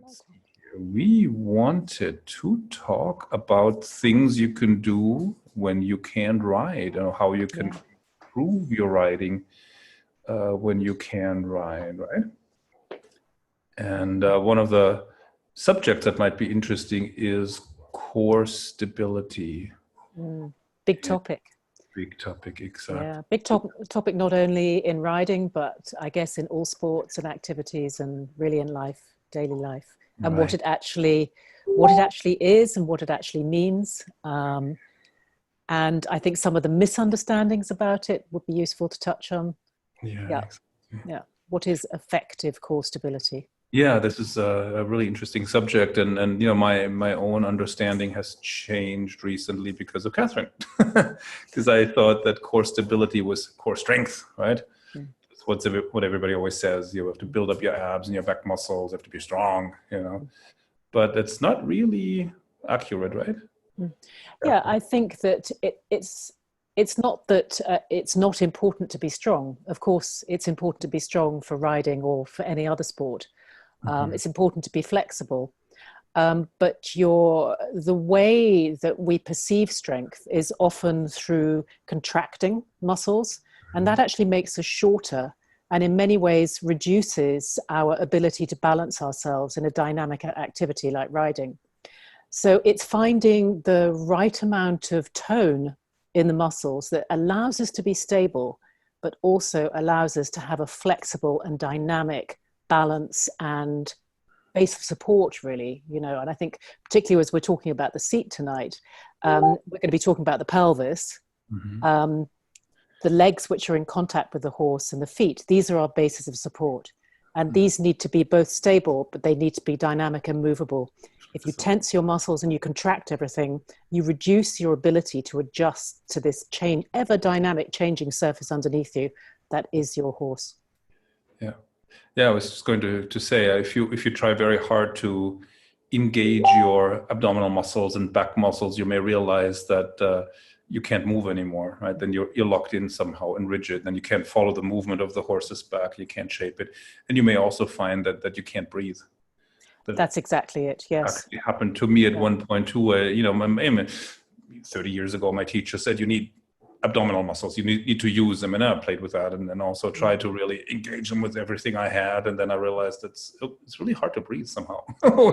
Let's see here. We wanted to talk about things you can do when you can't ride, or how you can improve your riding when you can ride, right? And one of the subjects that might be interesting is core stability. Big topic. Big topic, exactly. Yeah, big topic not only in riding, but I guess in all sports and activities, and really in life, daily life, and what it actually is and what it actually means. And I think some of the misunderstandings about it would be useful to touch on. Yeah. What is effective core stability? Yeah, this is a really interesting subject, and you know, my own understanding has changed recently because of Catherine, because I thought that core stability was core strength, right? It's what everybody always says. You have to build up your abs and your back muscles. You have to be strong, you know. But it's not really accurate, right? Yeah, I think that it's not that it's not important to be strong. Of course, it's important to be strong for riding or for any other sport. It's important to be flexible, but the way that we perceive strength is often through contracting muscles, and that actually makes us shorter, and in many ways reduces our ability to balance ourselves in a dynamic activity like riding. So it's finding the right amount of tone in the muscles that allows us to be stable, but also allows us to have a flexible and dynamic balance and base of support, really, you know. And I think particularly as we're talking about the seat tonight, we're going to be talking about the pelvis, the legs which are in contact with the horse, and the feet. These are our bases of support, and these need to be both stable, but they need to be dynamic and movable. If you tense your muscles and you contract everything, you reduce your ability to adjust to this ever dynamic changing surface underneath you that is your horse. Yeah, I was just going to say, if you try very hard to engage your abdominal muscles and back muscles, you may realize that you can't move anymore, right? Then you're locked in somehow and rigid, and you can't follow the movement of the horse's back. You can't shape it, and you may also find that you can't breathe. That's exactly it. Yes, it happened to me at one point too. Where, you know, 30 years ago, my teacher said you need abdominal muscles. You need to use them, and I played with that, and then also tried to really engage them with everything I had. And then I realized it's really hard to breathe somehow.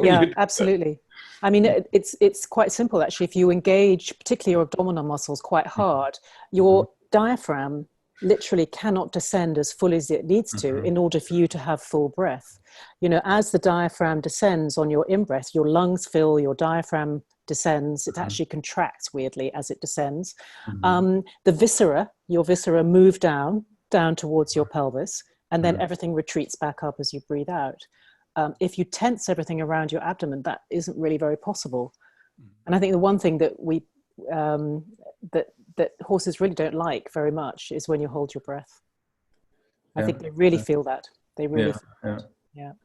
Yeah, absolutely. I mean, it's quite simple actually. If you engage, particularly your abdominal muscles, quite hard, your diaphragm literally cannot descend as fully as it needs to in order for you to have full breath. You know, as the diaphragm descends on your in-breath, your lungs fill, your diaphragm descends. It actually contracts weirdly as it descends. Your viscera move down towards your pelvis, and then everything retreats back up as you breathe out. If you tense everything around your abdomen, that isn't really very possible. And I think the one thing that that horses really don't like very much is when you hold your breath. I think they really feel that. They really feel that.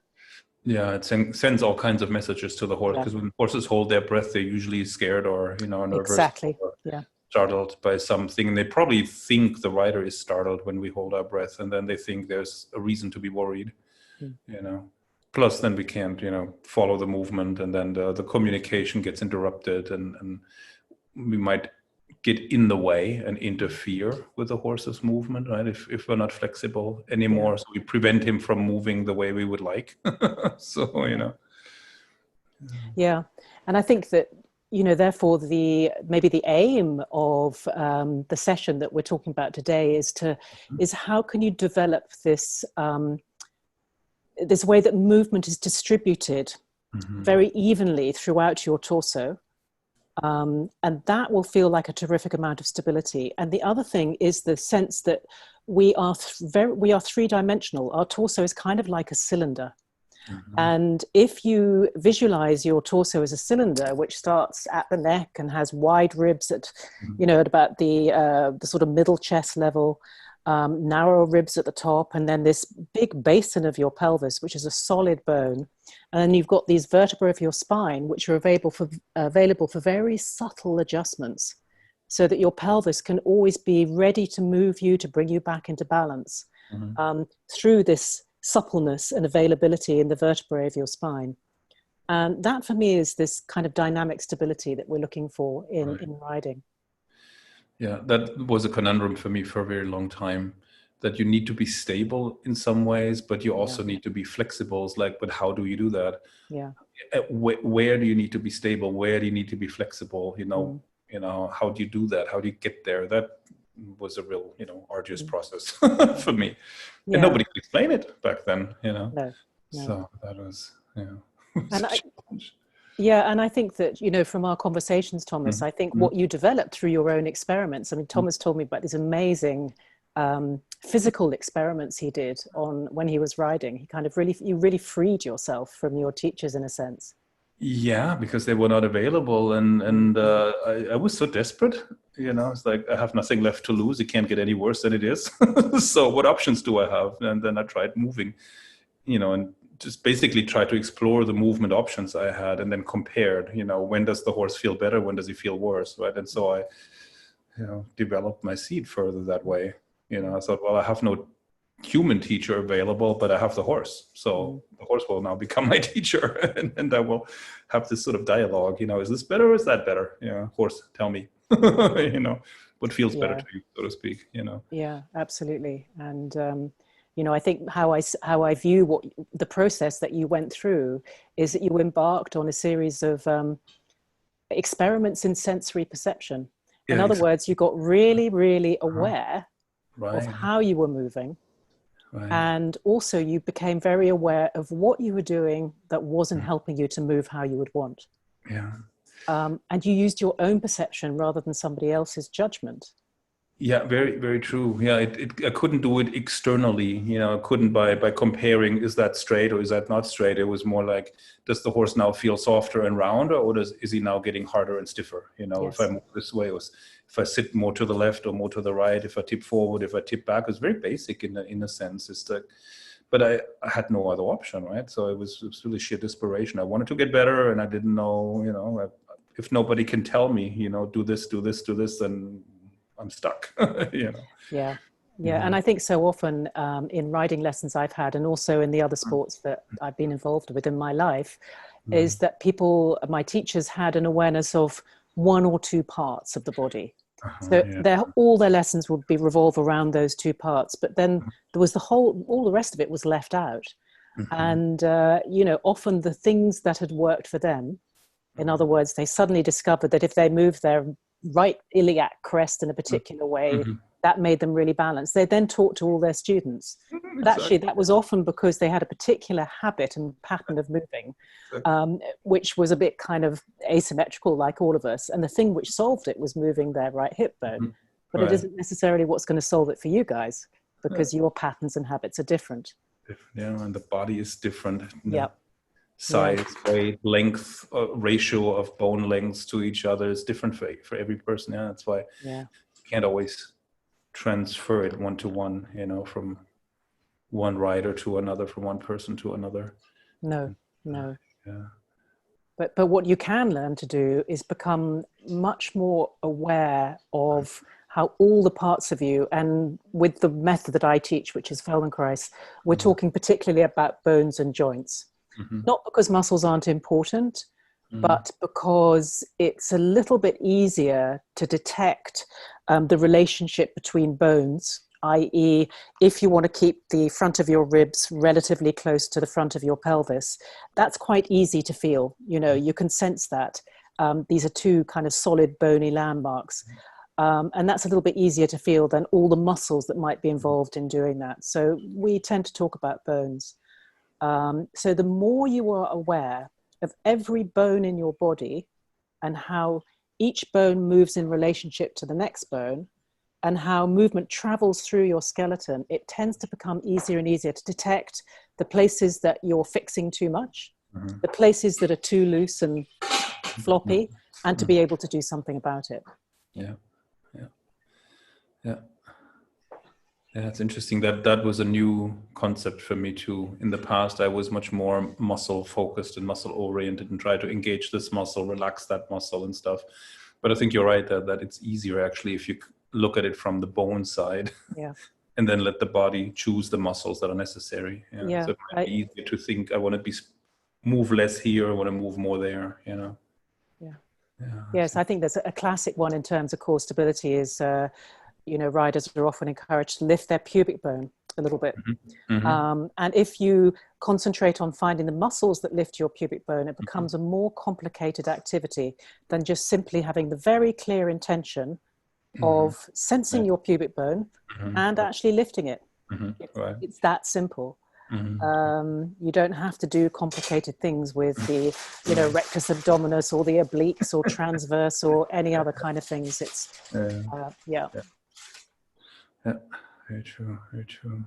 Yeah, it sends all kinds of messages to the horse, because when horses hold their breath, they're usually scared or, you know, nervous. Exactly. Startled by something. And they probably think the rider is startled when we hold our breath, and then they think there's a reason to be worried, you know. Plus, then we can't, you know, follow the movement, and then the communication gets interrupted, and we might get in the way and interfere with the horse's movement, right? If we're not flexible anymore, so we prevent him from moving the way we would like. So, you know. Yeah, and I think that, you know, therefore maybe the aim of the session that we're talking about today is how can you develop this this way that movement is distributed very evenly throughout your torso. And that will feel like a terrific amount of stability. And the other thing is the sense that we are three-dimensional. Our torso is kind of like a cylinder. And if you visualize your torso as a cylinder, which starts at the neck and has wide ribs at, you know, at about the sort of middle chest level, narrow ribs at the top, and then this big basin of your pelvis, which is a solid bone. And then you've got these vertebrae of your spine, which are available for very subtle adjustments, so that your pelvis can always be ready to move you, to bring you back into balance through this suppleness and availability in the vertebrae of your spine. And that for me is this kind of dynamic stability that we're looking for Right. in riding. Yeah, that was a conundrum for me for a very long time, that you need to be stable in some ways, but you also need to be flexible. It's like, but how do you do that? Yeah. Where do you need to be stable? Where do you need to be flexible? Mm. How do you do that? How do you get there? That was a real, arduous process for me. Yeah. And nobody could explain it back then, No. So that was, and I think that, from our conversations, Thomas, I think what you developed through your own experiments, I mean, Thomas told me about these amazing physical experiments he did when he was riding. He kind of you really freed yourself from your teachers in a sense. Yeah, because they were not available, and I was so desperate. It's like I have nothing left to lose. It can't get any worse than it is. So what options do I have? And then I tried moving, and just basically try to explore the movement options I had, and then compared. When does the horse feel better? When does he feel worse? Right? And so I, developed my seat further that way. I thought, well, I have no human teacher available, but I have the horse. So the horse will now become my teacher, and I will have this sort of dialogue, is this better or is that better? Horse, tell me, what feels better to you, so to speak, Yeah, absolutely. And, I think how I view the process that you went through is that you embarked on a series of experiments in sensory perception. In other words, you got really, really aware of how you were moving. Right. And also you became very aware of what you were doing that wasn't helping you to move how you would want. Yeah. And you used your own perception rather than somebody else's judgment. Yeah, very, very true. Yeah, I couldn't do it externally. I couldn't by comparing, is that straight or is that not straight? It was more like, does the horse now feel softer and rounder, or is he now getting harder and stiffer? If I move this way, or if I sit more to the left or more to the right, if I tip forward, if I tip back. It's very basic in a sense. It's like, but I had no other option, right? So it was really sheer desperation. I wanted to get better, and I didn't know, if nobody can tell me, do this, then I'm stuck. Yeah. And I think so often in riding lessons I've had, and also in the other sports that I've been involved with in my life, is that my teachers had an awareness of one or two parts of the body. So all their lessons would revolve around those two parts, but then there was all the rest of it was left out. And often the things that had worked for them, in other words, they suddenly discovered that if they moved their right iliac crest in a particular way, that made them really balanced. They then taught to all their students. But actually, that was often because they had a particular habit and pattern of moving, which was a bit kind of asymmetrical, like all of us. And the thing which solved it was moving their right hip bone. But it isn't necessarily what's going to solve it for you guys, because your patterns and habits are different. Yeah, and the body is different. Yep. Size, weight, length, ratio of bone lengths to each other is different for every person. Yeah, that's why you can't always transfer it one to one, from one rider to another, from one person to another. No. Yeah. But what you can learn to do is become much more aware of how all the parts of you, and with the method that I teach, which is Feldenkrais, we're talking particularly about bones and joints. Not because muscles aren't important, but because it's a little bit easier to detect the relationship between bones, i.e. if you want to keep the front of your ribs relatively close to the front of your pelvis, that's quite easy to feel. You can sense that. These are two kind of solid bony landmarks. And that's a little bit easier to feel than all the muscles that might be involved in doing that. So we tend to talk about bones. So the more you are aware of every bone in your body and how each bone moves in relationship to the next bone and how movement travels through your skeleton, it tends to become easier and easier to detect the places that you're fixing too much, the places that are too loose and floppy, and to be able to do something about it. Yeah, it's interesting that was a new concept for me too. In the past, I was much more muscle focused and muscle oriented and try to engage this muscle, relax that muscle and stuff. But I think you're right that it's easier actually if you look at it from the bone side, and then let the body choose the muscles that are necessary. So it might be easier to think I want to be move less here, I want to move more there, Yeah. Yeah. Yes, I think there's a classic one in terms of core stability is, riders are often encouraged to lift their pubic bone a little bit. And if you concentrate on finding the muscles that lift your pubic bone, it becomes a more complicated activity than just simply having the very clear intention of sensing your pubic bone and actually lifting it. It's that simple. You don't have to do complicated things with the, rectus abdominis or the obliques or transverse or any other kind of things. It's, yeah, very true, very true.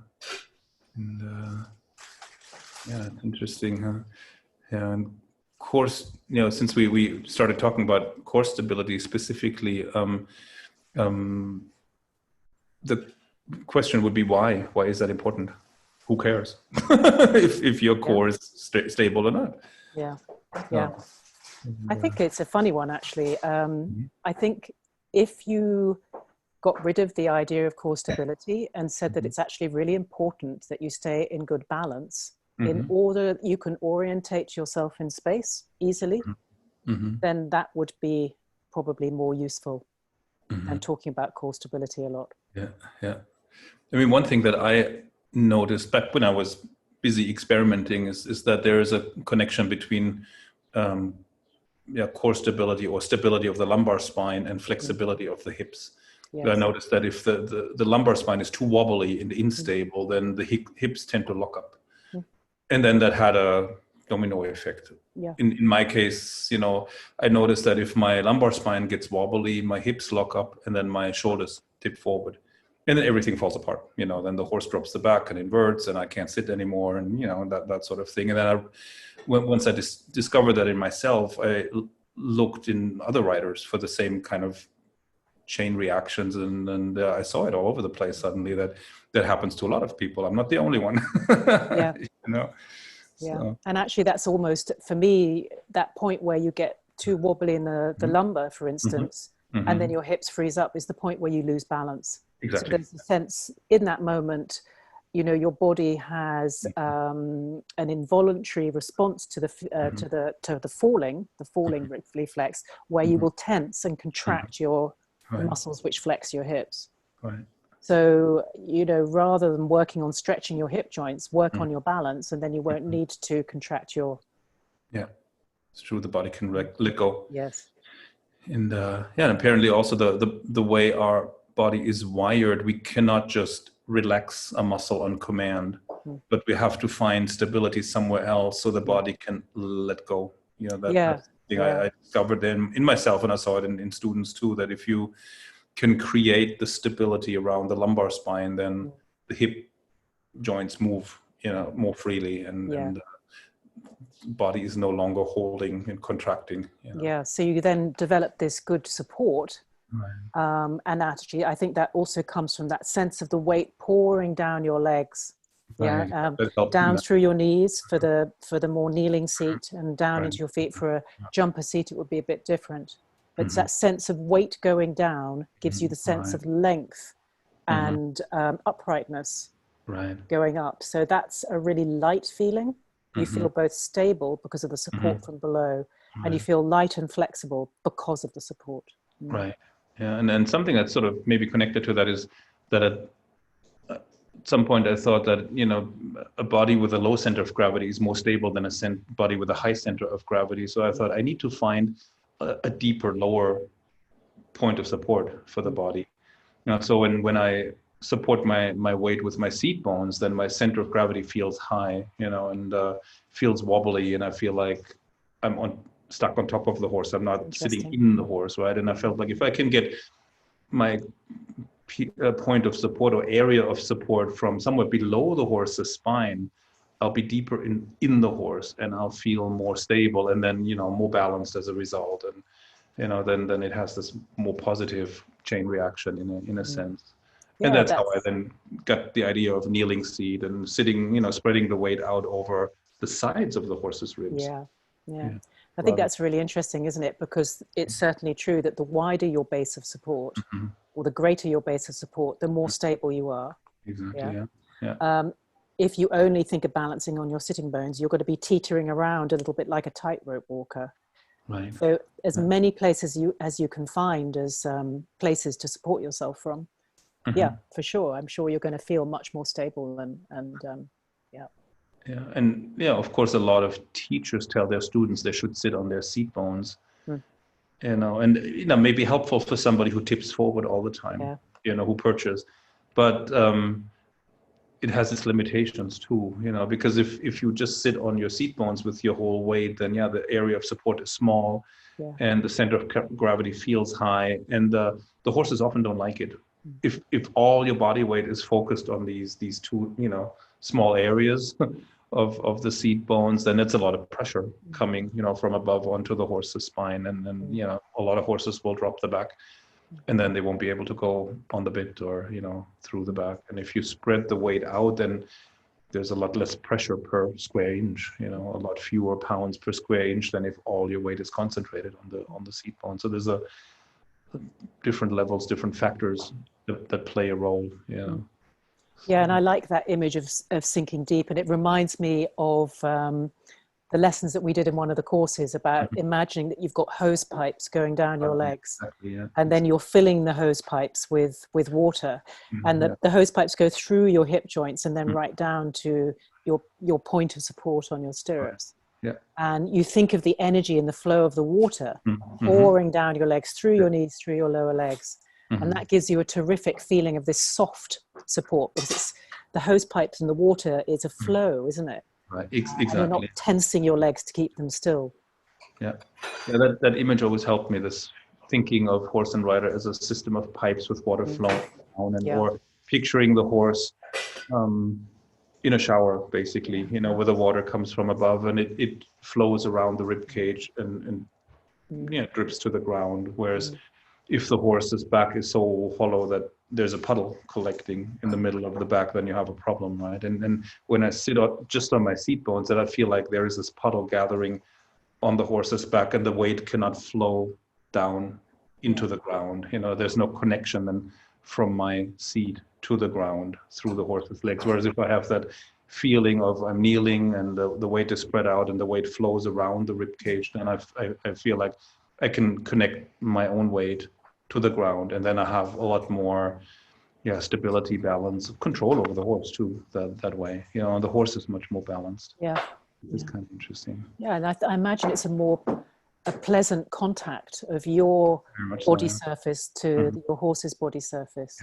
And it's interesting, huh? Yeah, and course, since we started talking about core stability specifically, the question would be why? Why is that important? Who cares if your core is stable or not? Yeah. I think it's a funny one, actually. I think if you got rid of the idea of core stability and said that it's actually really important that you stay in good balance in order that you can orientate yourself in space easily, then that would be probably more useful than talking about core stability a lot. Yeah. I mean, one thing that I noticed back when I was busy experimenting is that there is a connection between core stability or stability of the lumbar spine and flexibility of the hips. Yes. I noticed that if the lumbar spine is too wobbly and unstable, then the hips tend to lock up. And then that had a domino effect. Yeah. In my case, I noticed that if my lumbar spine gets wobbly, my hips lock up and then my shoulders tip forward. And then everything falls apart, then the horse drops the back and inverts and I can't sit anymore and, that sort of thing. And then once I discovered that in myself, I looked in other riders for the same kind of chain reactions. And I saw it all over the place suddenly that happens to a lot of people. I'm not the only one. Yeah. So. And actually that's almost, for me, that point where you get too wobbly in the lumbar, for instance, and then your hips freeze up is the point where you lose balance. Exactly. So there's a sense in that moment, your body has an involuntary response to the falling reflex, where you will tense and contract your muscles which flex your hips. Right. So, rather than working on stretching your hip joints, work on your balance, and then you won't need to contract your. Yeah, it's true. The body can let go. Yes. And and apparently also the way our body is wired, we cannot just relax a muscle on command, but we have to find stability somewhere else so the body can let go. That's the thing I discovered in myself, and I saw it in students too, that if you can create the stability around the lumbar spine, then the hip joints move, more freely, and the body is no longer holding and contracting. Yeah, so you then develop this good support. Right. And actually, I think that also comes from that sense of the weight pouring down your legs, down through your knees for the more kneeling seat, and down into your feet. For a jumper seat, it would be a bit different. But it's that sense of weight going down gives you the sense of length and uprightness going up. So that's a really light feeling. You feel both stable because of the support from below, and you feel light and flexible because of the support. Right. Yeah. And something that's sort of maybe connected to that is that at some point I thought that, a body with a low center of gravity is more stable than a body with a high center of gravity. So I thought I need to find a deeper, lower point of support for the body. So when I support my weight with my seat bones, then my center of gravity feels high, and feels wobbly, and I feel like I'm stuck on top of the horse. I'm not sitting in the horse, right? And I felt like if I can get my point of support or area of support from somewhere below the horse's spine, I'll be deeper in the horse, and I'll feel more stable, and then more balanced as a result, and then it has this more positive chain reaction in a sense. And that's how I then got the idea of kneeling seat and sitting, spreading the weight out over the sides of the horse's ribs. Yeah. I think that's really interesting, isn't it? Because it's certainly true that the wider your base of support, or the greater your base of support, the more stable you are. Exactly. Yeah. if you only think of balancing on your sitting bones, you're going to be teetering around a little bit like a tightrope walker. Right. So as many places as you can find as places to support yourself from. Yeah, for sure. I'm sure you're going to feel much more stable and yeah. Yeah, and yeah, of course, a lot of teachers tell their students they should sit on their seat bones, you know, and may be helpful for somebody who tips forward all the time, who perches, but it has its limitations too, because if you just sit on your seat bones with your whole weight, then the area of support is small, and the center of gravity feels high, and the horses often don't like it. If all your body weight is focused on these two, small areas of the seat bones, then it's a lot of pressure coming, from above onto the horse's spine, and then a lot of horses will drop the back, and then they won't be able to go on the bit or through the back. And if you spread the weight out, then there's a lot less pressure per square inch, a lot fewer pounds per square inch than if all your weight is concentrated on the seat bone. So there's a different levels, different factors that play a role. Yeah, and I like that image of sinking deep, and it reminds me of the lessons that we did in one of the courses about imagining that you've got hose pipes going down your legs, and then you're filling the hose pipes with water, and the hose pipes go through your hip joints and then right down to your point of support on your stirrups. And you think of the energy and the flow of the water pouring down your legs, through your knees, through your lower legs. And that gives you a terrific feeling of this soft support, because it's the hose pipes and the water is a flow, isn't it? Right, exactly. And you're not tensing your legs to keep them still. That image always helped me, this thinking of horse and rider as a system of pipes with water flowing down, or picturing the horse in a shower, basically, where the water comes from above and it flows around the rib cage and drips to the ground. Whereas if the horse's back is so hollow that there's a puddle collecting in the middle of the back, then you have a problem, right? And when I sit just on my seat bones, that I feel like there is this puddle gathering on the horse's back, and the weight cannot flow down into the ground. There's no connection then from my seat to the ground through the horse's legs. Whereas if I have that feeling of I'm kneeling and the weight is spread out and the weight flows around the rib cage, then I feel like I can connect my own weight to the ground, and then I have a lot more stability, balance, control over the horse too, that way. And the horse is much more balanced. It's kind of interesting. And I imagine it's a pleasant contact of your body surface to your horse's body surface.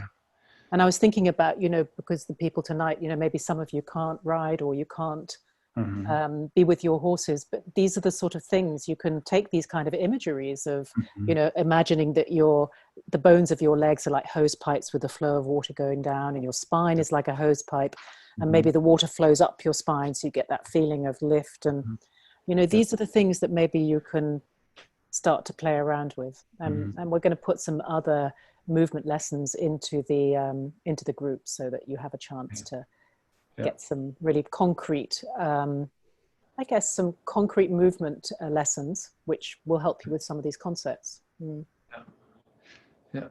And I was thinking about, because the people tonight, maybe some of you can't ride or you can't be with your horses, but these are the sort of things you can take, these kind of imageries of, imagining that the bones of your legs are like hose pipes with the flow of water going down, and your spine is like a hose pipe, and maybe the water flows up your spine, so you get that feeling of lift. And these are the things that maybe you can start to play around with. And we're going to put some other movement lessons into the group, so that you have a chance to get some really concrete, some concrete movement lessons, which will help you with some of these concepts. Yeah,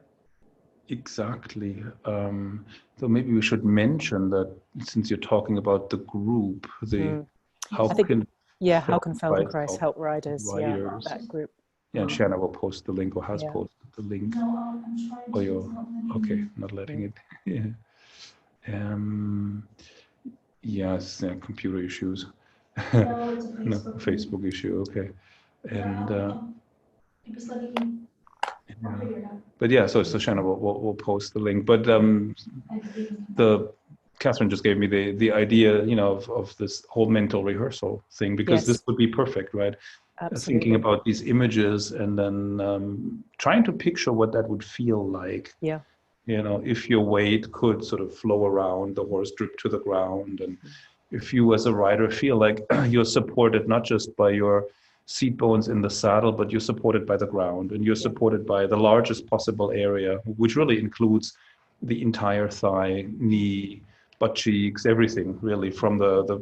exactly. So maybe we should mention that, since you're talking about the group, how can Feldenkrais help riders? That group. And Shanna will post the link, or has posted the link. Oh, you're okay, not letting it. Yes, computer issues. No, Facebook issue. Okay, and but so Shanna will post the link. But Catherine just gave me the idea, of this whole mental rehearsal thing, because this would be perfect, right? Absolutely. Thinking about these images, and then trying to picture what that would feel like. If your weight could sort of flow around, the horse drip to the ground, and if you as a rider feel like you're supported not just by your seat bones in the saddle, but you're supported by the ground, and you're supported by the largest possible area, which really includes the entire thigh, knee, butt cheeks, everything really, from the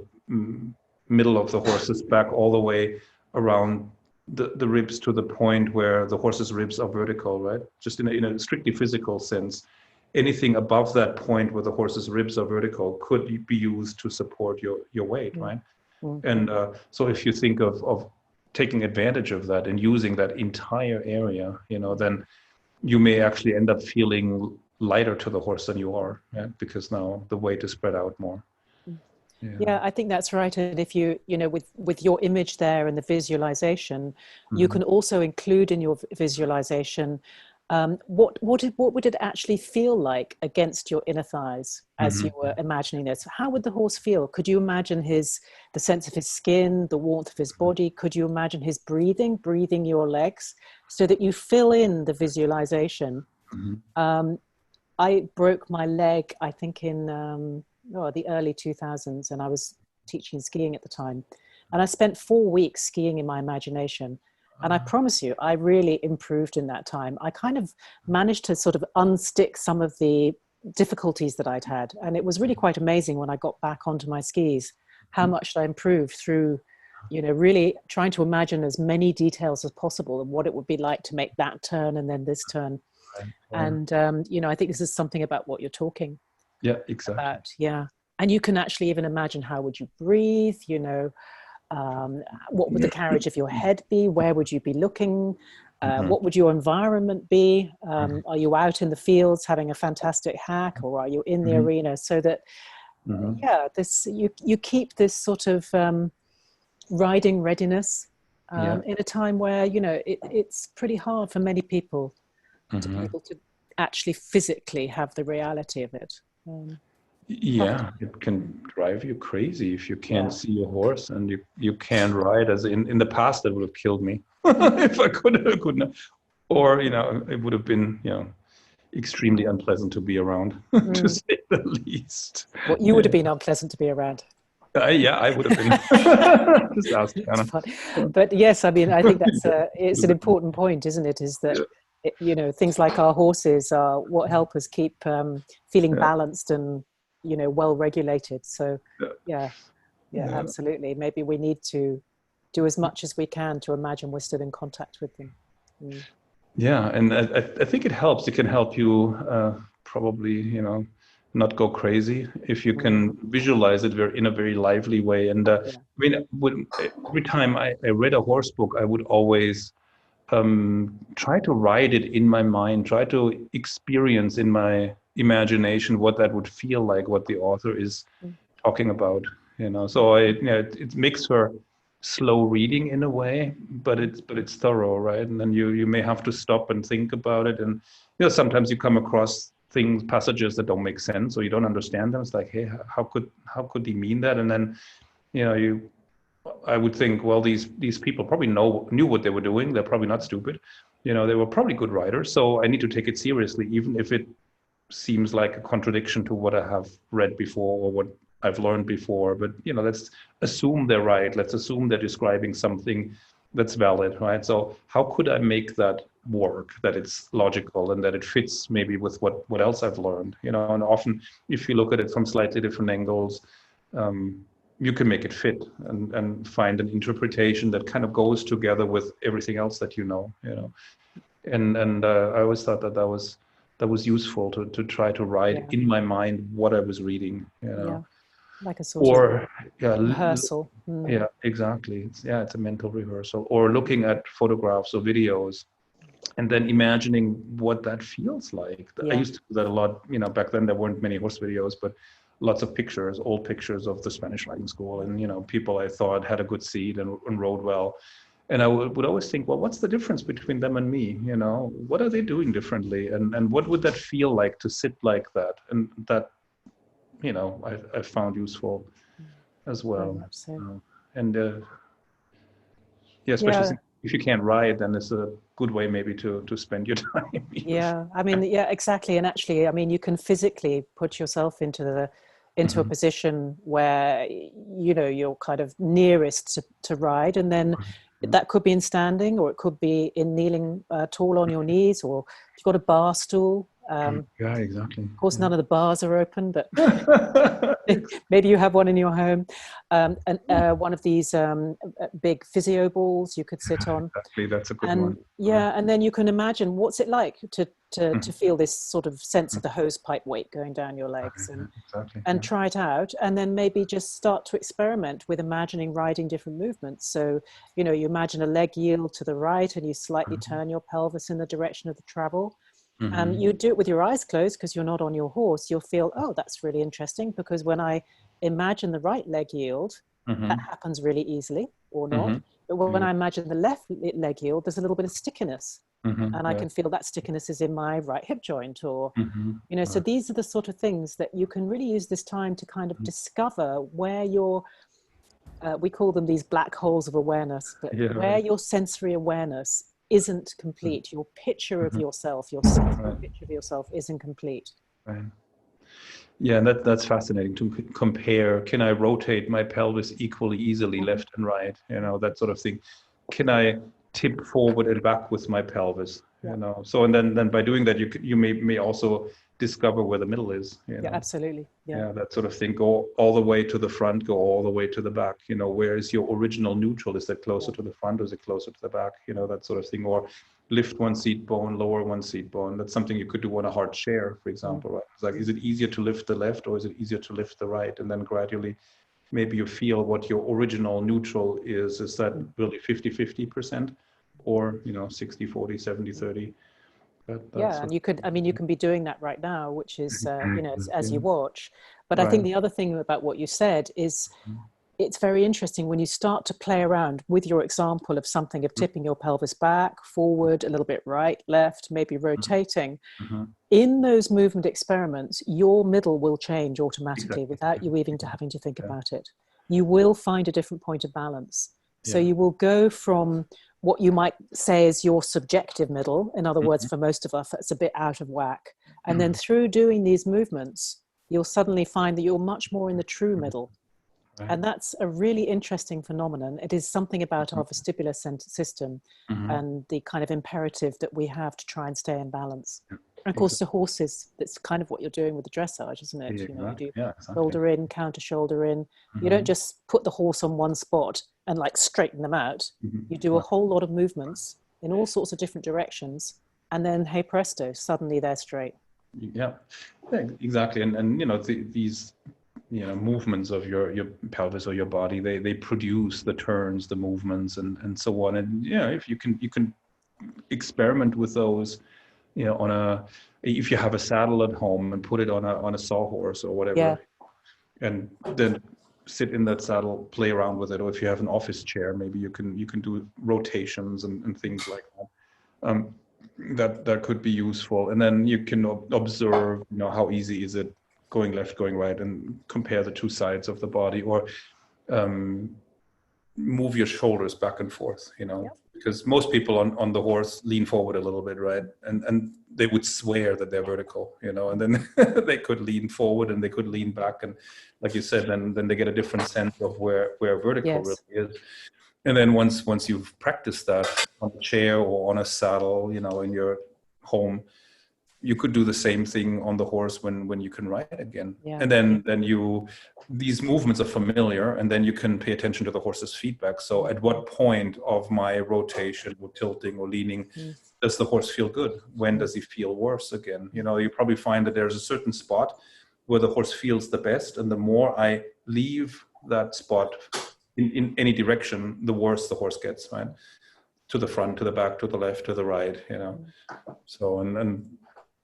middle of the horse's back all the way around the ribs to the point where the horse's ribs are vertical, right? Just in a strictly physical sense. anything above that point where the horse's ribs are vertical could be used to support your weight, right? And so if you think of taking advantage of that and using that entire area, then you may actually end up feeling lighter to the horse than you are, because now the weight is spread out more. Yeah, I think that's right. And if with your image there and the visualization, you can also include in your visualization what would it actually feel like against your inner thighs as you were imagining this? How would the horse feel? Could you imagine the sense of his skin, the warmth of his body? Could you imagine his breathing your legs, so that you fill in the visualization? I broke my leg, I think in the early 2000s, and I was teaching skiing at the time. And I spent 4 weeks skiing in my imagination. And I promise you, I really improved in that time. I kind of managed to sort of unstick some of the difficulties that I'd had. And it was really quite amazing when I got back onto my skis, how much I improved through, really trying to imagine as many details as possible and what it would be like to make that turn and then this turn. And, I think this is something about what you're talking about. Yeah. And you can actually even imagine, how would you breathe? What would the carriage of your head be? Where would you be looking? What would your environment be? Are you out in the fields having a fantastic hack, or are you in the arena? So that, you keep this sort of riding readiness in a time where, it's pretty hard for many people to be able to actually physically have the reality of it. It can drive you crazy if you can't see a horse and you can't ride. As in the past, that would have killed me if I couldn't. Or, it would have been, extremely unpleasant to be around, to say the least. Well, you would have been unpleasant to be around. I would have been. Just ask Anna. But yes, I mean, I think it's an important point, isn't it? Is that things like our horses are what help us keep feeling balanced and well regulated. So absolutely. Maybe we need to do as much as we can to imagine we're still in contact with them. Yeah, and I think it helps. It can help you probably not go crazy if you can visualize it in a very lively way. And I mean, every time I read a horse book, I would always try to write it in my mind, try to experience in my imagination what that would feel like, what the author is talking about. So it makes for slow reading in a way, but it's thorough, right? And then you may have to stop and think about it. And sometimes you come across passages that don't make sense, or you don't understand them. It's like, hey, how could he mean that? And then I would think, well, these people probably knew what they were doing. They're probably not stupid. They were probably good writers. So I need to take it seriously, even if it seems like a contradiction to what I have read before or what I've learned before. But let's assume they're right. Let's assume they're describing something that's valid, right? So how could I make that work, that it's logical and that it fits maybe with what else I've learned? And often if you look at it from slightly different angles, you can make it fit and find an interpretation that kind of goes together with everything else that and I always thought that was useful to try to write in my mind what I was reading, like a sort of rehearsal. Yeah, exactly. It's a mental rehearsal, or looking at photographs or videos and then imagining what that feels like. I used to do that a lot. Back then there weren't many horse videos, but lots of pictures, old pictures of the Spanish riding school, and people I thought had a good seat and rode well. And I would always think, well, what's the difference between them and me? What are they doing differently? And what would that feel like to sit like that? And that, I found useful as well. Especially if you can't ride, then it's a good way maybe to spend your time. I mean, exactly. And actually, I mean, you can physically put yourself into a position where you're kind of nearest to ride, and then that could be in standing, or it could be in kneeling tall on your knees, or if you've got a bar stool, Yeah, exactly. Of course, none of the bars are open, but maybe you have one in your home. And one of these big physio balls you could sit on. Exactly, that's a good And one. yeah, and then you can imagine what's it like to feel this sort of sense of Mhm. the hose pipe weight going down your legs, Exactly. and try it out, and then maybe just start to experiment with imagining riding different movements. So, you imagine a leg yield to the right and you slightly turn your pelvis in the direction of the travel. And you do it with your eyes closed because you're not on your horse. You'll feel, oh, that's really interesting, because when I imagine the right leg yield, that happens really easily or not. But when I imagine the left leg yield, there's a little bit of stickiness. And I can feel that stickiness is in my right hip joint, or, so these are the sort of things that you can really use this time to kind of discover where your, we call them these black holes of awareness, but where your sensory awareness isn't complete. Your picture of yourself, your sensory picture of yourself isn't complete. Right. Yeah, and that's fascinating to compare. Can I rotate my pelvis equally easily, left and right? That sort of thing. Can I tip forward and back with my pelvis? So and then by doing that, you may also discover where the middle is. Yeah, absolutely. Yeah, that sort of thing. Go all the way to the front, go all the way to the back. Where is your original neutral? Is that closer to the front or is it closer to the back? That sort of thing. Or lift one seat bone, lower one seat bone. That's something you could do on a hard chair, for example, right? It's like, is it easier to lift the left or is it easier to lift the right? And then gradually, maybe you feel what your original neutral is. Is that really 50-50% or, 60-40, 70-30? Yeah, and you can be doing that right now, which is, as you watch. But I think the other thing about what you said is it's very interesting when you start to play around with your example of something of tipping your pelvis back, forward, a little bit right, left, maybe rotating. In those movement experiments, your middle will change automatically without you even having to think about it. You will find a different point of balance. So you will go from what you might say is your subjective middle. In other words, for most of us, that's a bit out of whack. And then through doing these movements, you'll suddenly find that you're much more in the true middle. And that's a really interesting phenomenon. It is something about our vestibular system and the kind of imperative that we have to try and stay in balance. And of course, the horses, that's kind of what you're doing with the dressage, isn't it? You do shoulder in, counter shoulder in. You don't just put the horse on one spot and like straighten them out. You do a whole lot of movements in all sorts of different directions. And then, hey presto, suddenly they're straight. Yeah, exactly. And these movements of your pelvis or your body, they produce the turns, the movements, and so on. And if you can experiment with those, if you have a saddle at home and put it on a sawhorse or whatever, and then sit in that saddle, play around with it. Or if you have an office chair, maybe you can do rotations and things like that. That could be useful. And then you can observe, how easy is it going left, going right, and compare the two sides of the body, or move your shoulders back and forth, because most people on the horse lean forward a little bit, right? And they would swear that they're vertical, and then they could lean forward and they could lean back. And like you said, then they get a different sense of where vertical really is. And then once you've practiced that on a chair or on a saddle, in your home, you could do the same thing on the horse when you can ride again. And then these movements are familiar, and then you can pay attention to the horse's feedback. So at what point of my rotation or tilting or leaning does the horse feel good? When does he feel worse again? You probably find that there's a certain spot where the horse feels the best, and the more I leave that spot in any direction, the worse the horse gets, right? To the front, to the back, to the left, to the right, So and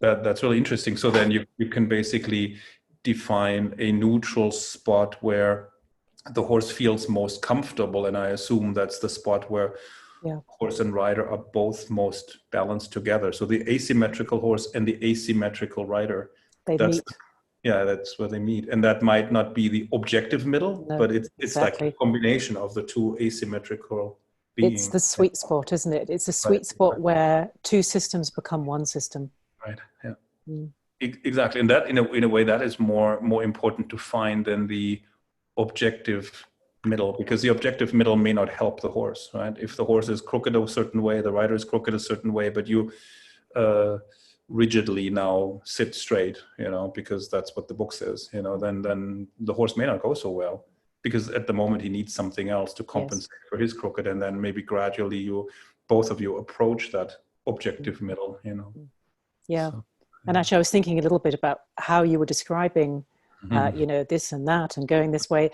that's really interesting. So then you can basically define a neutral spot where the horse feels most comfortable, and I assume that's the spot where horse and rider are both most balanced together. So the asymmetrical horse and the asymmetrical rider, that's where they meet. And that might not be the objective middle, but it's like a combination of the two asymmetrical beings. It's the sweet spot, isn't it? It's a sweet spot where two systems become one system. Right. Yeah. Exactly. And that in a way that is more important to find than the objective middle, because the objective middle may not help the horse, right? If the horse is crooked a certain way, the rider is crooked a certain way, but you rigidly now sit straight, because that's what the book says, then the horse may not go so well, because at the moment he needs something else to compensate for his crooked, and then maybe gradually both of you approach that objective middle, Yeah. So, and actually I was thinking a little bit about how you were describing this and that and going this way,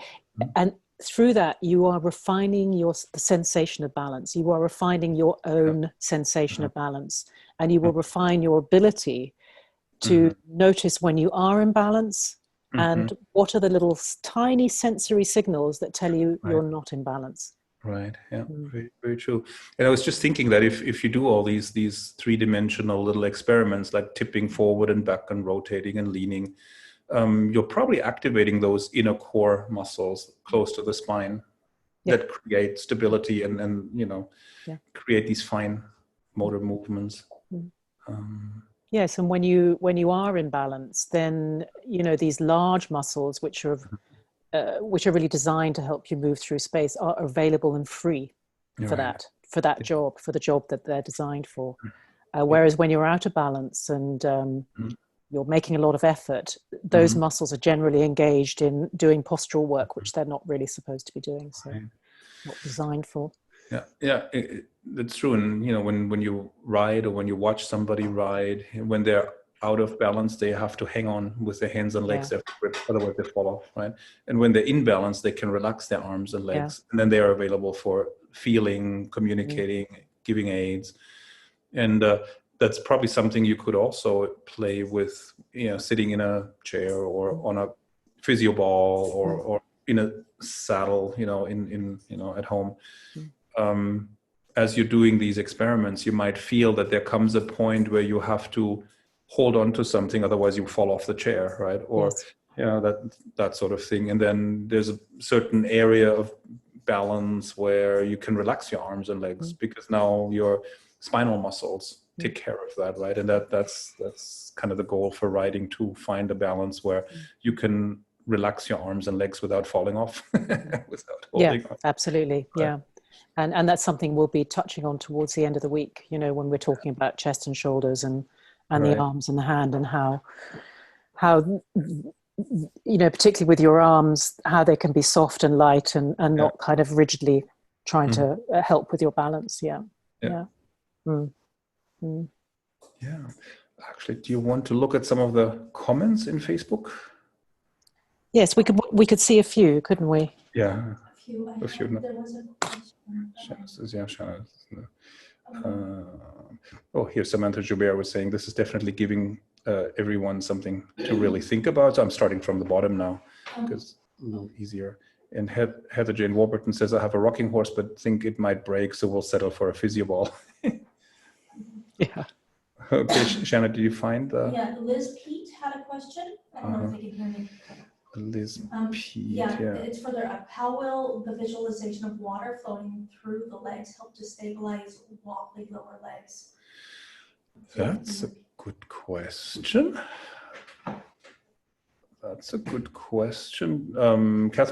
and through that you are refining the sensation of balance. You are refining your own sensation of balance, and you will refine your ability to notice when you are in balance, and what are the little tiny sensory signals that tell you you're not in balance. Right. Yeah. Very, very true. And I was just thinking that if you do all these 3-dimensional little experiments, like tipping forward and back and rotating and leaning, you're probably activating those inner core muscles close to the spine that create stability and create these fine motor movements. Yes, and when you are in balance, then these large muscles, which are really designed to help you move through space, are available and free for that job, for the job that they're designed for. Whereas when you're out of balance and you're making a lot of effort, those muscles are generally engaged in doing postural work, which they're not really supposed to be doing, so not designed for. That's true. And when you ride, or when you watch somebody ride, when they're out of balance, they have to hang on with their hands and legs, they have to grip, otherwise they fall off, right? And when they're in balance, they can relax their arms and legs, and then they are available for feeling, communicating, giving aids. And that's probably something you could also play with, sitting in a chair or on a physio ball or in a saddle, in at home. As you're doing these experiments, you might feel that there comes a point where you have to hold on to something, otherwise you fall off the chair, right? Or that sort of thing. And then there's a certain area of balance where you can relax your arms and legs, because now your spinal muscles take care of that, right? And that's kind of the goal for riding, to find a balance where you can relax your arms and legs without falling off, without holding on. Absolutely, right. And that's something we'll be touching on towards the end of the week, when we're talking about chest and shoulders and the arms and the hand, and how particularly with your arms, how they can be soft and light and not kind of rigidly trying to help with your balance. Actually, do you want to look at some of the comments in Facebook? Yes, we could see a few, couldn't we? Yeah, a few. There was a here's Samantha Joubert was saying, this is definitely giving everyone something to really think about. So I'm starting from the bottom now, because it's a little easier. And Heather Jane Warburton says, I have a rocking horse, but think it might break, so we'll settle for a physio ball. Okay, Shanna, did you find the... Liz Pete had a question. I don't know if they can hear me. Liz Pete, it's further up. How will the visualization of water flowing through the legs help to stabilize wobbly lower legs? That's a good question. Catherine,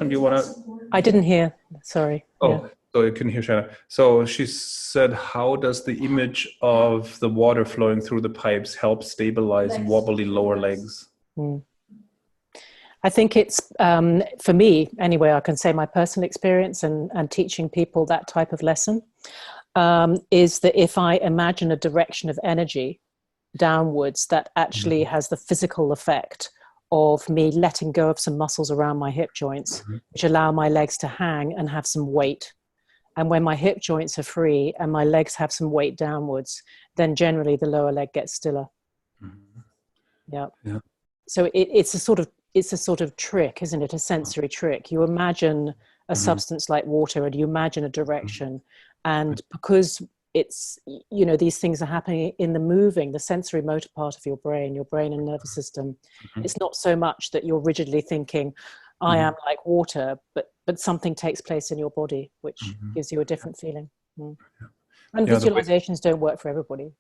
do you want to... I didn't hear, sorry. So you can hear Shanna. So she said, how does the image of the water flowing through the pipes help stabilize wobbly lower legs? I think it's, for me, anyway, I can say my personal experience and teaching people that type of lesson, is that if I imagine a direction of energy downwards, that actually has the physical effect of me letting go of some muscles around my hip joints, which allow my legs to hang and have some weight. And when my hip joints are free and my legs have some weight downwards, then generally the lower leg gets stiller. So it's a sort of trick, isn't it? A sensory trick. You imagine a substance like water, and you imagine a direction, and because it's, these things are happening in the sensory motor part of your brain and nervous system. It's not so much that you're rigidly thinking, I am like water, but something takes place in your body, which gives you a different feeling. And visualizations don't work for everybody,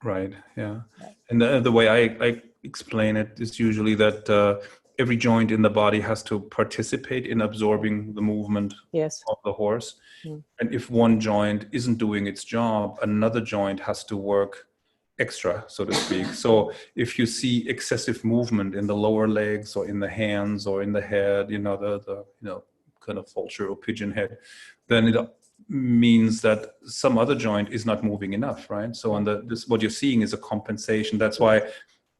Right, And the way I explain it is usually that every joint in the body has to participate in absorbing the movement of the horse. And if one joint isn't doing its job, another joint has to work extra, so to speak. So if you see excessive movement in the lower legs or in the hands or in the head, the kind of vulture or pigeon head, then it means that some other joint is not moving enough, right? So on what you're seeing is a compensation. That's why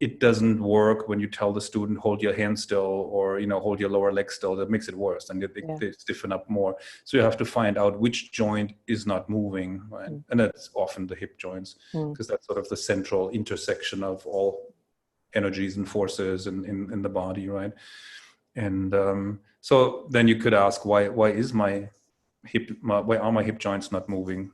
it doesn't work when you tell the student, hold your hand still, or hold your lower leg still. That makes it worse, and they stiffen up more. So you have to find out which joint is not moving, right? And that's often the hip joints, because that's sort of the central intersection of all energies and forces in the body, right? And so then you could ask, why are my hip joints not moving?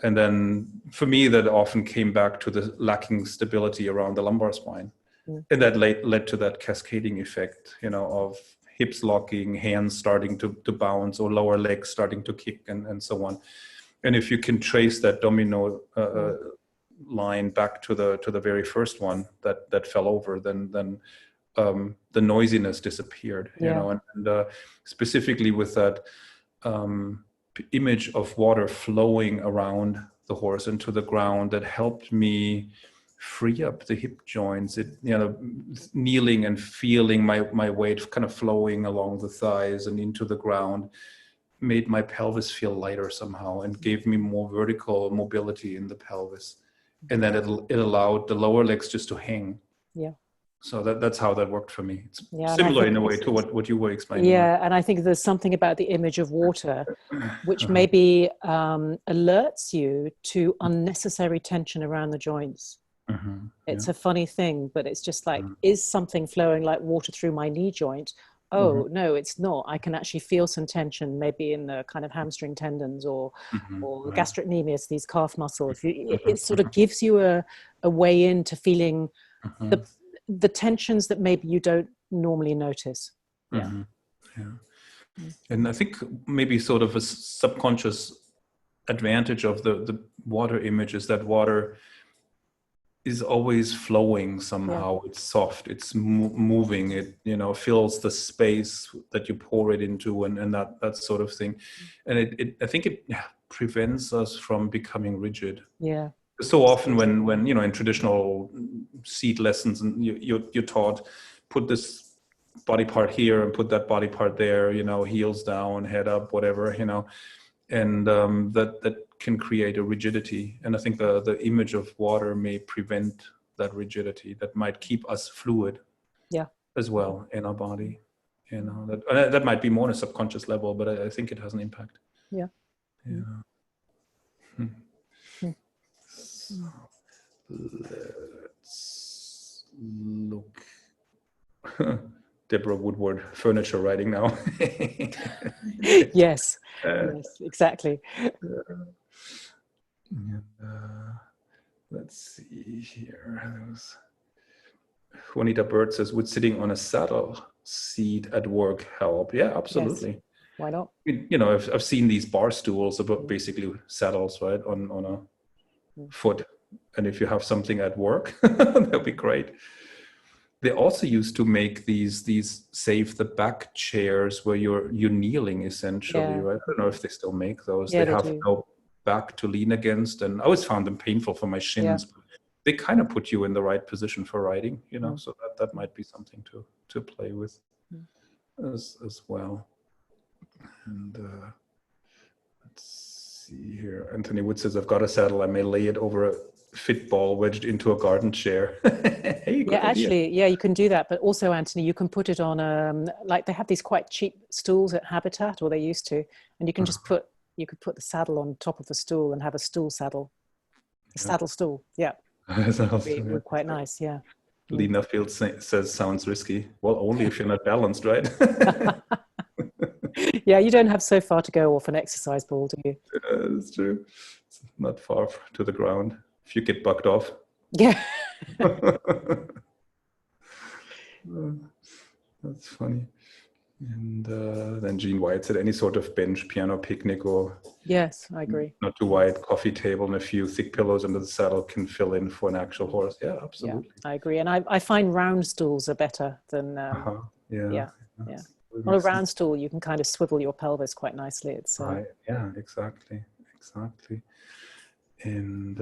And then for me, that often came back to the lacking stability around the lumbar spine. And that led to that cascading effect, of hips locking, hands starting to bounce, or lower legs starting to kick, and so on. And if you can trace that domino line back to the very first one that fell over, then the noisiness disappeared, and specifically with that image of water flowing around the horse and to the ground, that helped me free up the hip joints. It, kneeling and feeling my weight kind of flowing along the thighs and into the ground made my pelvis feel lighter somehow, and gave me more vertical mobility in the pelvis. And then it allowed the lower legs just to hang. Yeah. So that's how that worked for me. It's similar in a way to what you were explaining. Yeah, and I think there's something about the image of water which maybe alerts you to unnecessary tension around the joints. It's a funny thing, but it's just like, is something flowing like water through my knee joint? Oh, no, it's not. I can actually feel some tension, maybe in the kind of hamstring tendons or gastrocnemius, these calf muscles. It sort of gives you a way into feeling the tensions that maybe you don't normally notice. Yeah. And I think maybe sort of a subconscious advantage of the water image is that water is always flowing somehow. It's soft, it's moving, it fills the space that you pour it into, and that sort of thing. And I think it prevents us from becoming rigid. So often when in traditional seat lessons, and you're taught, put this body part here and put that body part there, heels down, head up, whatever, and that can create a rigidity. And I think the image of water may prevent that rigidity, that might keep us fluid as well in our body. That might be more on a subconscious level, but I think it has an impact. So let's look. Deborah Woodward, furniture writing now. Yes, exactly. Let's see here. Juanita Bird says, would sitting on a saddle seat at work help? Yeah, absolutely. Yes. Why not? I've seen these bar stools about basically saddles, right, on a foot. And if you have something at work, that'd be great. They also used to make these save the back chairs where you're kneeling essentially, right? I don't know if they still make those. They have no back to lean against, and I always found them painful for my shins. But they kind of put you in the right position for riding, so that might be something to play with as well. And let's see here. Anthony Wood says, I've got a saddle. I may lay it over a fit ball wedged into a garden chair. Hey, actually, you can do that. But also, Anthony, you can put it on like they have these quite cheap stools at Habitat, or they used to, and you can just put the saddle on top of the stool and have a stool saddle, saddle stool. We're quite nice. Lena Field says, sounds risky. Well, only if you're not balanced, right? You don't have so far to go off an exercise ball, do you? That's true. It's not far to the ground if you get bucked off. That's funny. And then Jean White said, any sort of bench, piano, picnic, or yes, I agree. Not too wide coffee table and a few thick pillows under the saddle can fill in for an actual horse. Yeah, absolutely. I agree. And I find round stools are better than on a round stool, you can kind of swivel your pelvis quite nicely. It's right. Yeah, exactly. And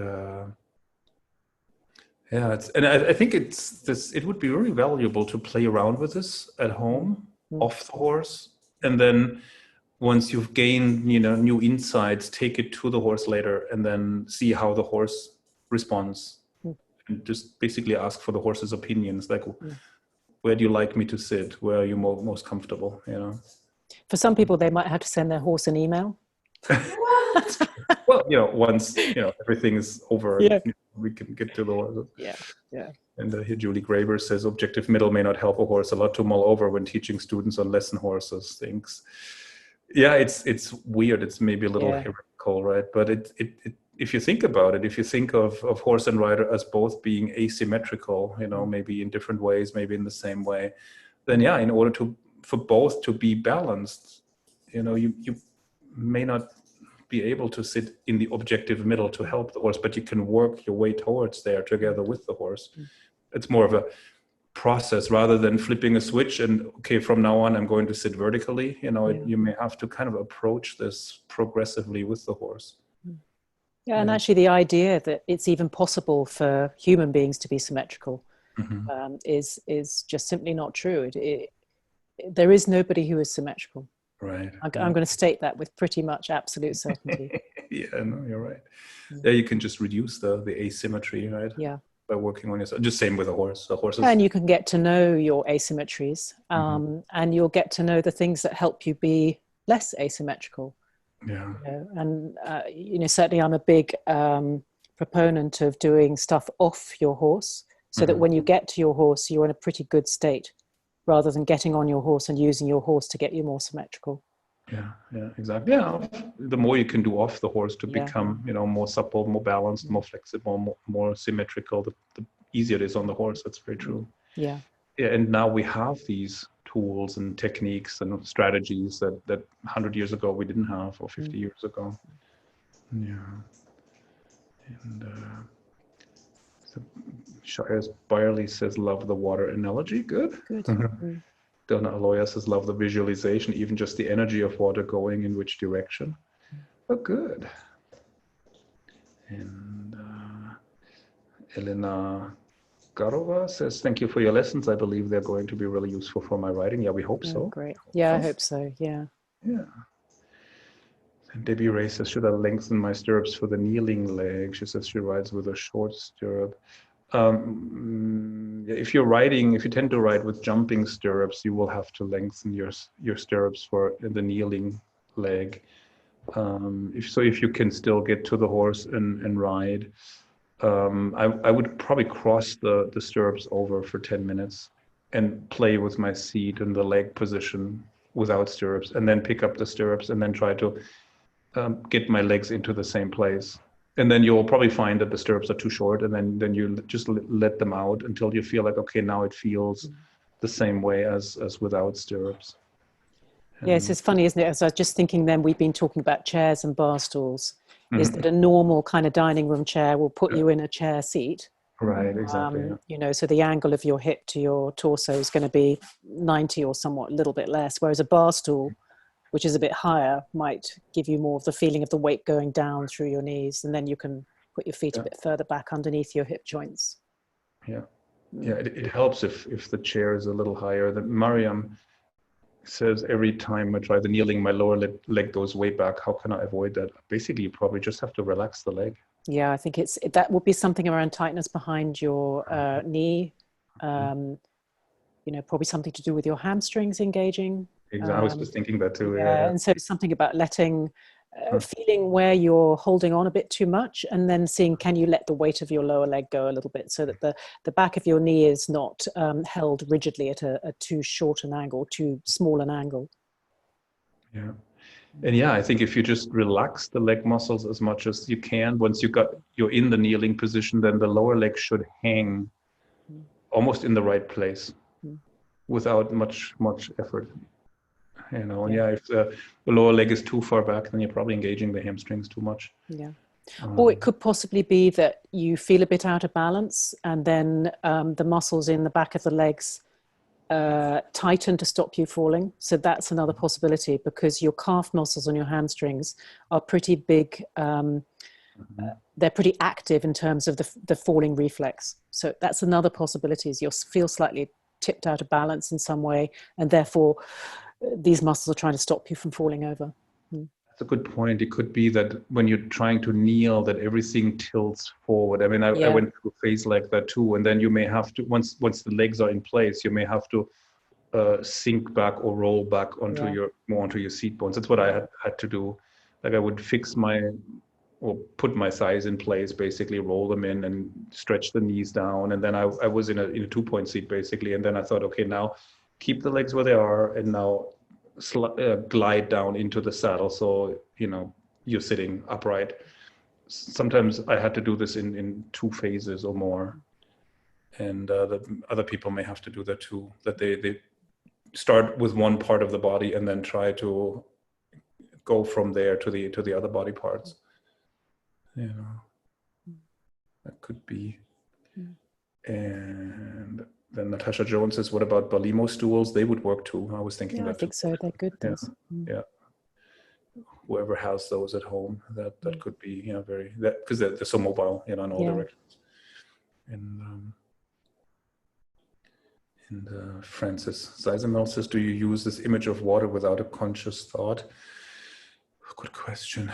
Yeah, and I think it's this. It would be very valuable to play around with this at home, off the horse, and then once you've gained, new insights, take it to the horse later, and then see how the horse responds, and just basically ask for the horse's opinions, like, where do you like me to sit? Where are you most comfortable? For some people, they might have to send their horse an email. Well, once everything is over, Yeah. we can get to the horse. Yeah. And here Julie Graber says, objective middle may not help a horse a lot to mull over when teaching students on lesson horses things. Yeah, it's weird. It's maybe a little heretical, right? But if you think about it, if you think of horse and rider as both being asymmetrical, maybe in different ways, maybe in the same way, then in order for both to be balanced, you may not be able to sit in the objective middle to help the horse, but you can work your way towards there together with the horse. It's more of a process rather than flipping a switch and, okay, from now on I'm going to sit vertically. You may have to kind of approach this progressively with the horse. Yeah, and actually the idea that it's even possible for human beings to be symmetrical is just simply not true. There is nobody who is symmetrical. Right. I'm going to state that with pretty much absolute certainty. Yeah, no, you're right. Yeah, you can just reduce the asymmetry, right? Yeah. By working on yourself. Just same with a horse. And you can get to know your asymmetries, and you'll get to know the things that help you be less asymmetrical. Yeah. And certainly I'm a big proponent of doing stuff off your horse, so that when you get to your horse, you're in a pretty good state, rather than getting on your horse and using your horse to get you more symmetrical. Yeah, exactly. Yeah, the more you can do off the horse to become, more supple, more balanced, more flexible, more symmetrical, the easier it is on the horse. That's very true. Yeah. Yeah, and now we have these tools and techniques and strategies that 100 years ago we didn't have, or 50 years ago. Yeah. And so Shires Byerly says, love the water analogy. Good. Donna Aloya says, love the visualization, even just the energy of water going in which direction. Oh, good. And Elena Garova says, thank you for your lessons. I believe they're going to be really useful for my writing. Yeah, we hope so. Great. Yeah, I hope so. Yeah. Yeah. And Debbie Ray says, should I lengthen my stirrups for the kneeling leg? She says she rides with a short stirrup. If you tend to ride with jumping stirrups, you will have to lengthen your stirrups for the kneeling leg. If you can still get to the horse and ride, I would probably cross the stirrups over for 10 minutes and play with my seat and the leg position without stirrups, and then pick up the stirrups and then try to get my legs into the same place. And then you'll probably find that the stirrups are too short, and then you just let them out until you feel like, okay, now it feels the same way as without stirrups. Yes, it's funny, isn't it? As I was just thinking then, we've been talking about chairs and bar stools, is that a normal kind of dining room chair will put you in a chair seat. Right, exactly. So the angle of your hip to your torso is going to be 90 or somewhat a little bit less, whereas a bar stool, which is a bit higher, might give you more of the feeling of the weight going down through your knees, and then you can put your feet a bit further back underneath your hip joints. Yeah, it helps if the chair is a little higher. That Mariam says, every time I try the kneeling, my lower leg goes way back. How can I avoid that? Basically, you probably just have to relax the leg. Yeah, I think that would be something around tightness behind your knee. Probably something to do with your hamstrings engaging. Exactly. I was just thinking that too. Yeah, and so it's something about feeling where you're holding on a bit too much, and then seeing, can you let the weight of your lower leg go a little bit, so that the back of your knee is not held rigidly at a too short an angle, too small an angle. Yeah. And I think if you just relax the leg muscles as much as you can, once you're in the kneeling position, then the lower leg should hang almost in the right place without much effort. If the lower leg is too far back, then you're probably engaging the hamstrings too much. Yeah. Or it could possibly be that you feel a bit out of balance, and then the muscles in the back of the legs tighten to stop you falling. So that's another possibility, because your calf muscles on your hamstrings are pretty big they're pretty active in terms of the falling reflex. So that's another possibility, is you'll feel slightly tipped out of balance in some way, and therefore these muscles are trying to stop you from falling over. That's a good point. It could be that when you're trying to kneel, that everything tilts forward. I mean, I went through a phase like that too, and then you may have to, once the legs are in place, you may have to sink back or roll back onto your seat bones. That's what I had to do. Like I would put my thighs in place, basically roll them in and stretch the knees down. And then I was in a 2-point seat basically. And then I thought, okay, now keep the legs where they are, and now glide down into the saddle. So, you're sitting upright. Sometimes I had to do this in 2 phases or more. And the other people may have to do that too, that they start with one part of the body and then try to go from there to the other body parts. That could be. And then Natasha Jones says, what about Balimo stools? They would work too. I was thinking that. I think so. They're good things. Yeah. Whoever has those at home, that could be, very, because they're so mobile, in all directions. And Francis Seisemel says, do you use this image of water without a conscious thought? Good question.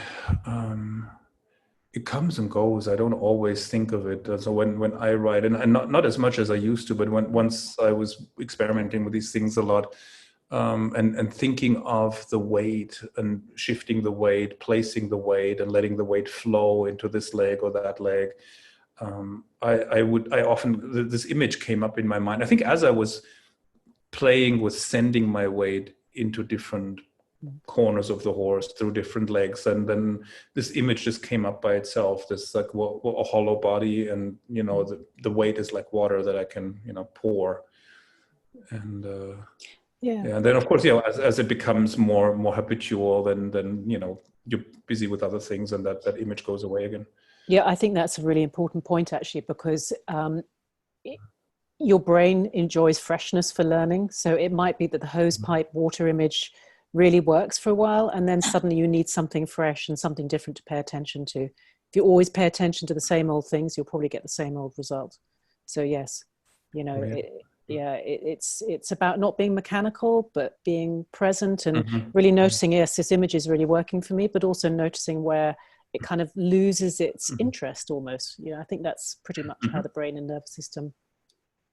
It comes and goes. I don't always think of it. So when I write, and not as much as I used to, but once I was experimenting with these things a lot, and thinking of the weight and shifting the weight, placing the weight and letting the weight flow into this leg or that leg. I often, this image came up in my mind. I think as I was playing with sending my weight into different corners of the horse through different legs, and then this image just came up by itself, this like a hollow body, and the weight is like water that I can pour, and and then of course as it becomes more habitual, then you're busy with other things, and that image goes away again. I think that's a really important point actually, because your brain enjoys freshness for learning. So it might be that the hose pipe water image really works for a while, and then suddenly you need something fresh and something different to pay attention to. If you always pay attention to the same old things, you'll probably get the same old result. So yes, it's about not being mechanical, but being present and really noticing, yes, this image is really working for me, but also noticing where it kind of loses its interest almost. I think that's pretty much how the brain and nervous system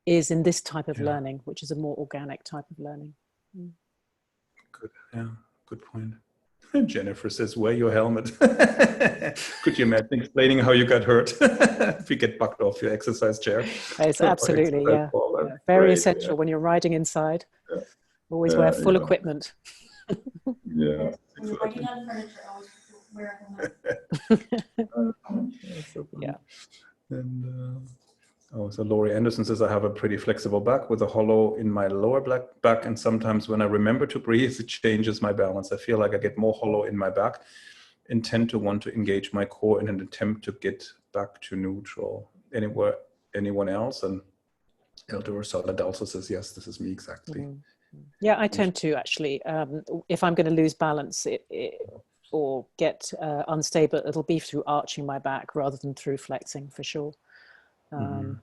is in this type of learning, which is a more organic type of learning. Good point. Jennifer says, wear your helmet. Could you imagine explaining how you got hurt if you get bucked off your exercise chair? It's absolutely, very essential when you're riding inside. Always wear full equipment. When you're riding on furniture, always wear a helmet. And so Laurie Anderson says, I have a pretty flexible back with a hollow in my lower back, and sometimes when I remember to breathe, it changes my balance. I feel like I get more hollow in my back and tend to want to engage my core in an attempt to get back to neutral. Anyone else? And Eldor Saladelso says, yes, this is me exactly. I tend to actually, if I'm going to lose balance or get unstable, it'll be through arching my back rather than through flexing, for sure. And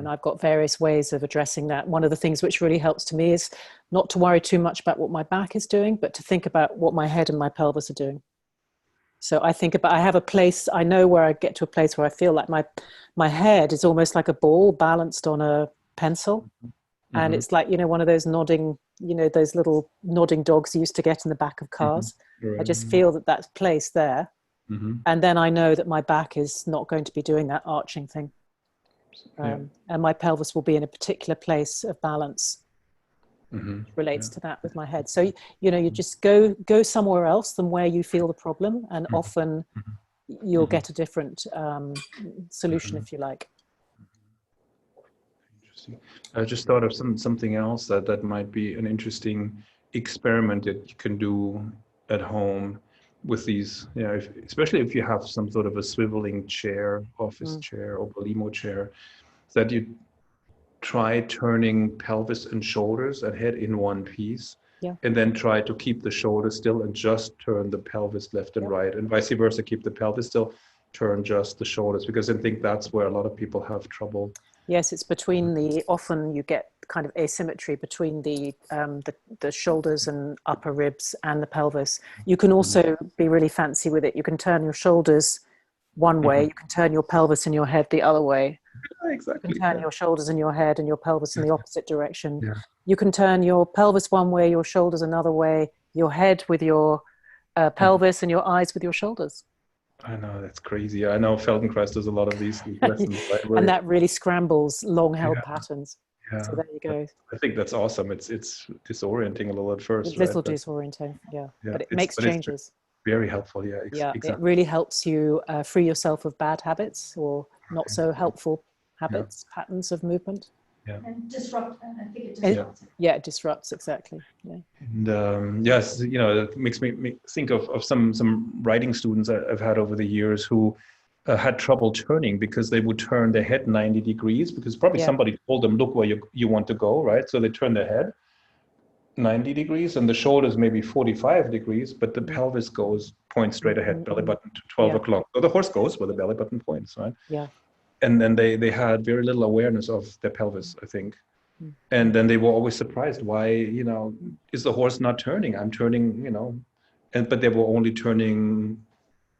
I've got various ways of addressing that. One of the things which really helps to me is not to worry too much about what my back is doing, but to think about what my head and my pelvis are doing. So I have a place, I know where I get to a place where I feel like my head is almost like a ball balanced on a pencil. And it's like, one of those nodding, those little nodding dogs you used to get in the back of cars. I just feel that that's placed there. And then I know that my back is not going to be doing that arching thing. And my pelvis will be in a particular place of balance. Relates to that with my head. So, you just go somewhere else than where you feel the problem. And often you'll get a different solution, if you like. Interesting. I just thought of something else that might be an interesting experiment that you can do at home with these, especially if you have some sort of a swiveling chair, office chair or Balimo chair, that you try turning pelvis and shoulders and head in one piece, and then try to keep the shoulders still and just turn the pelvis left and right, and vice versa, keep the pelvis still, turn just the shoulders, because I think that's where a lot of people have trouble. Yes, it's between often you get kind of asymmetry between the shoulders and upper ribs and the pelvis. You can also be really fancy with it. You can turn your shoulders one way, you can turn your pelvis and your head the other way. Exactly. You can turn your shoulders and your head and your pelvis in the opposite direction. Yeah. You can turn your pelvis one way, your shoulders another way, your head with your pelvis and your eyes with your shoulders. I know, that's crazy. I know Feldenkrais does a lot of these lessons, right? And that really scrambles long-held Yeah. patterns. Yeah. So there you go. I think that's awesome. It's disorienting a little at first, It's a little right? disorienting, yeah. Yeah, But it makes changes. Very helpful, yeah. Yeah, Exactly. it really helps you free yourself of bad habits or not so helpful habits, patterns of movement. Yeah. And disrupt, I think it disrupts. Yeah, it disrupts, exactly. Yeah. And yes, you know, it makes me think of some writing students I've had over the years who had trouble turning because they would turn their head 90 degrees because probably somebody told them, look where you want to go, right? So they turn their head 90 degrees and the shoulders maybe 45 degrees, but the pelvis points straight ahead, belly button to 12 o'clock. So the horse goes where the belly button points, right? Yeah. And then they had very little awareness of their pelvis, I think. And then they were always surprised, why, you know, is the horse not turning? I'm turning, you know, but they were only turning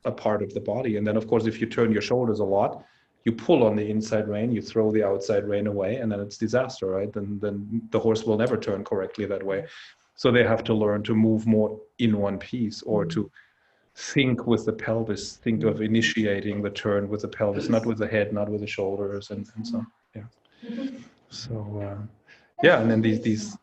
a part of the body. And then, of course, if you turn your shoulders a lot, you pull on the inside rein, you throw the outside rein away, and then it's disaster, right? Then the horse will never turn correctly that way. So they have to learn to move more in one piece, or to think with the pelvis, think of initiating the turn with the pelvis, not with the head, not with the shoulders, and so, yeah. So, yeah, and then these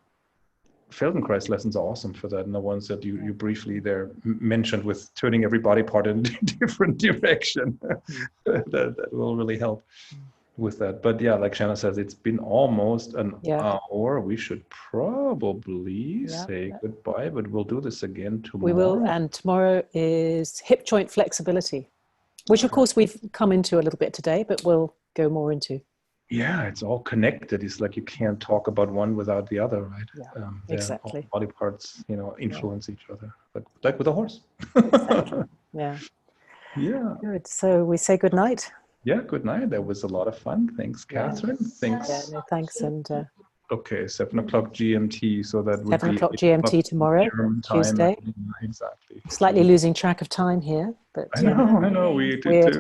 Feldenkrais lessons are awesome for that. And the ones that you briefly there mentioned with turning every body part in a different direction, that will really help with that. But yeah, like Shanna says, it's been almost an hour. We should probably say goodbye, but we'll do this again tomorrow. We will, and tomorrow is hip joint flexibility, which of course we've come into a little bit today, but we'll go more into. Yeah, it's all connected. It's like you can't talk about one without the other, right? Yeah, exactly. All body parts, you know, influence each other, like with a horse. Exactly. Yeah. Yeah. Good. So we say good night. Yeah, good night. That was a lot of fun. Thanks, Catherine. Thanks. Yeah, no, thanks. And okay, 7 o'clock GMT. So that would 7 o'clock GMT tomorrow, Tuesday. Exactly. Slightly losing track of time here, but I know. We do too.